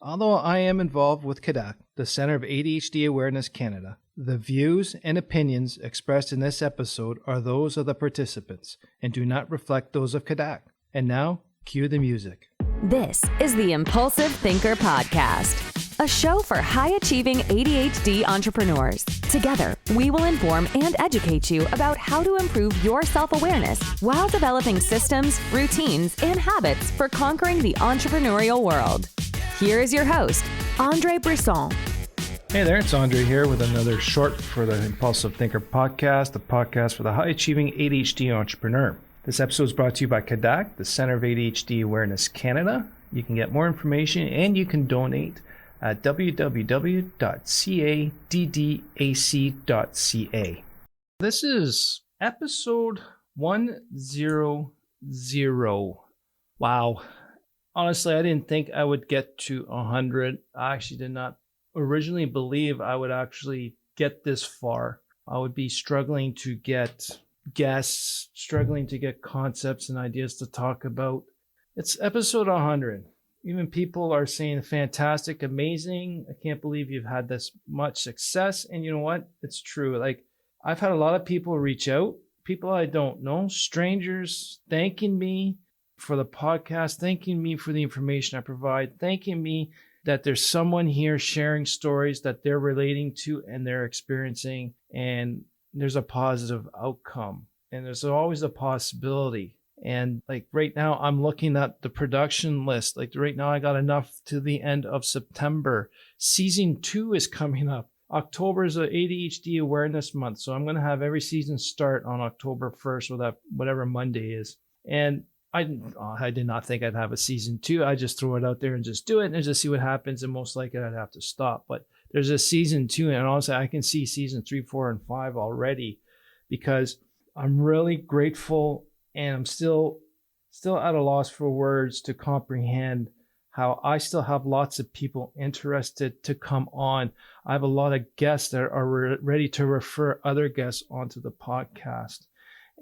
Although I am involved with CADAC, the Center of ADHD Awareness Canada, the views and opinions expressed in this episode are those of the participants and do not reflect those of CADAC. And now, cue the music. This is the Impulsive Thinker Podcast, a show for high-achieving ADHD entrepreneurs. Together, we will inform and educate you about how to improve your self-awareness while developing systems, routines, and habits for conquering the entrepreneurial world. Here is your host, André Brisson. Hey there, it's André here with another short for the Impulsive Thinker Podcast, the podcast for the high-achieving ADHD entrepreneur. This episode is brought to you by CADAC, the Center of ADHD Awareness Canada. You can get more information and you can donate at www.cadddac.ca. This is episode 100. Wow. Honestly, I didn't think I would get to 100. I actually did not originally believe I would actually get this far. I would be struggling to get guests, struggling to get concepts and ideas to talk about. It's episode 100. Even people are saying fantastic, amazing. I can't believe you've had this much success. And you know what? It's true. Like, I've had a lot of people reach out, people I don't know, strangers thanking me for the podcast, thanking me for the information I provide, thanking me that there's someone here sharing stories that they're relating to and they're experiencing, and there's a positive outcome, and there's always a possibility. And like right now, I'm looking at the production list. Like right now, I got enough to the end of September. Season 2 is coming up. October is an ADHD awareness month, so I'm going to have every season start on October 1st, or that whatever Monday is. And I did not think I'd have a season 2. I just throw it out there and just do it and just see what happens. And most likely I'd have to stop. But there's a season 2. And honestly, I can see season 3, 4, and 5 already, because I'm really grateful, and I'm still at a loss for words to comprehend how I still have lots of people interested to come on. I have a lot of guests that are ready to refer other guests onto the podcast,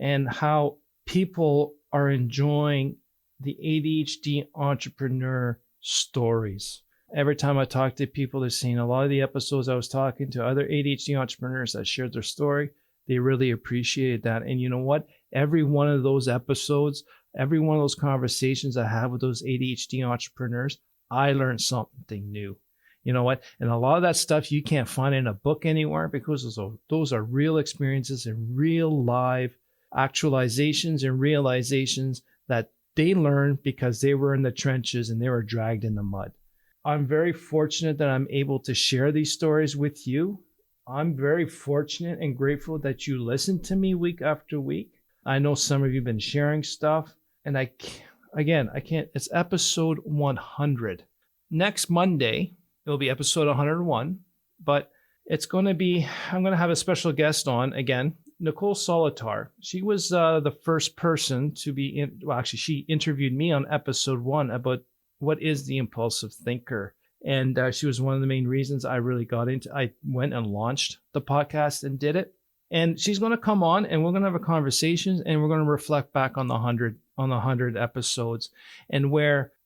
and how people are enjoying the ADHD entrepreneur stories. Every time I talk to people, they're saying a lot of the episodes I was talking to other ADHD entrepreneurs that shared their story, they really appreciated that. And you know what? Every one of those episodes, every one of those conversations I have with those ADHD entrepreneurs, I learned something new. You know what? And a lot of that stuff you can't find in a book anywhere, because those are real experiences and real live actualizations and realizations that they learned because they were in the trenches and they were dragged in the mud. I'm very fortunate that I'm able to share these stories with you. I'm very fortunate and grateful that you listen to me week after week. I know some of you have been sharing stuff, and I can't, it's episode 100. Next Monday, it'll be episode 101, but I'm going to have a special guest on again, Nicole Solitar. She was the first person to be she interviewed me on episode 1 about what is the impulsive thinker. And she was one of the main reasons I really got into. I went and launched the podcast and did it. And she's going to come on, and we're going to have a conversation, and we're going to reflect back on the 100 episodes, and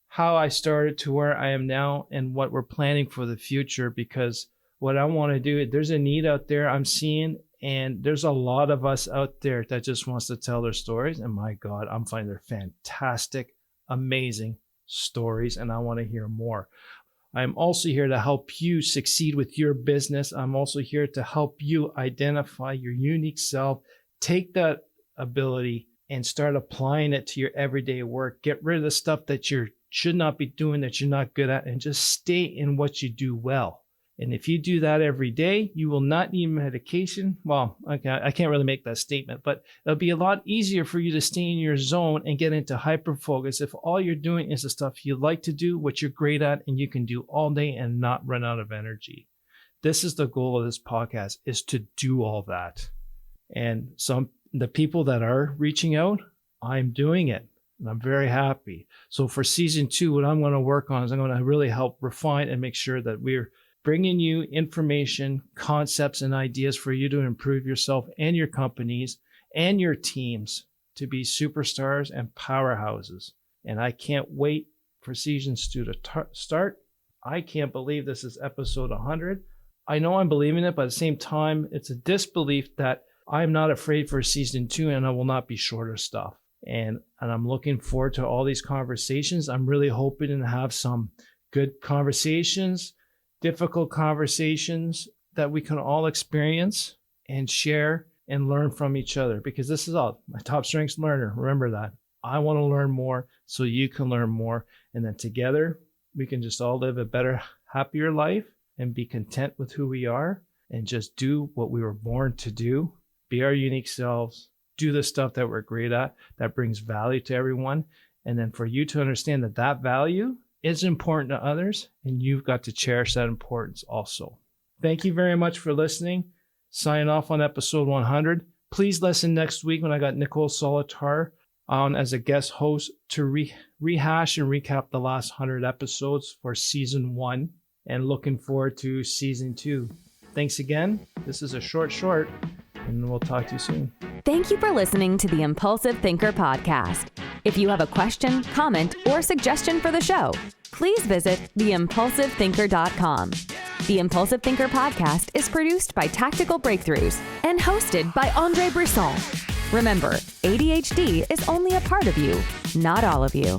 how I started to where I am now, and what we're planning for the future. Because what I want to do, there's a need out there I'm seeing, and there's a lot of us out there that just wants to tell their stories. And my God, I'm finding they're fantastic, amazing stories, and I want to hear more. I'm also here to help you succeed with your business. I'm also here to help you identify your unique self, take that ability and start applying it to your everyday work. Get rid of the stuff that you should not be doing, that you're not good at, and just stay in what you do well. And if you do that every day, you will not need medication. Well, okay, I can't really make that statement, but it'll be a lot easier for you to stay in your zone and get into hyper focus if all you're doing is the stuff you like to do, what you're great at, and you can do all day and not run out of energy. This is the goal of this podcast, is to do all that. And the people that are reaching out, I'm doing it, and I'm very happy. So for season 2, what I'm going to work on is I'm going to really help refine and make sure that we're bringing you information, concepts, and ideas for you to improve yourself and your companies and your teams to be superstars and powerhouses. And I can't wait for season 2 to start. I can't believe this is episode 100. I know I'm believing it, but at the same time, it's a disbelief that I'm not afraid for season 2 and I will not be short of stuff. And I'm looking forward to all these conversations. I'm really hoping to have some good conversations, difficult conversations that we can all experience and share and learn from each other, because this is all my top strengths learner. Remember that. I want to learn more so you can learn more. And then together we can just all live a better, happier life and be content with who we are and just do what we were born to do, be our unique selves, do the stuff that we're great at, that brings value to everyone. And then for you to understand that that value is important to others, and you've got to cherish that importance also. Thank you very much for listening. Signing off on episode 100. Please listen next week when I got Nicole Solitar on as a guest host to rehash and recap the last 100 episodes for season 1, and looking forward to season 2. Thanks again. This is a short, and we'll talk to you soon. Thank you for listening to the Impulsive Thinker podcast. If you have a question, comment, or suggestion for the show, please visit theimpulsivethinker.com. The Impulsive Thinker podcast is produced by Tactical Breakthroughs and hosted by André Brisson. Remember, ADHD is only a part of you, not all of you.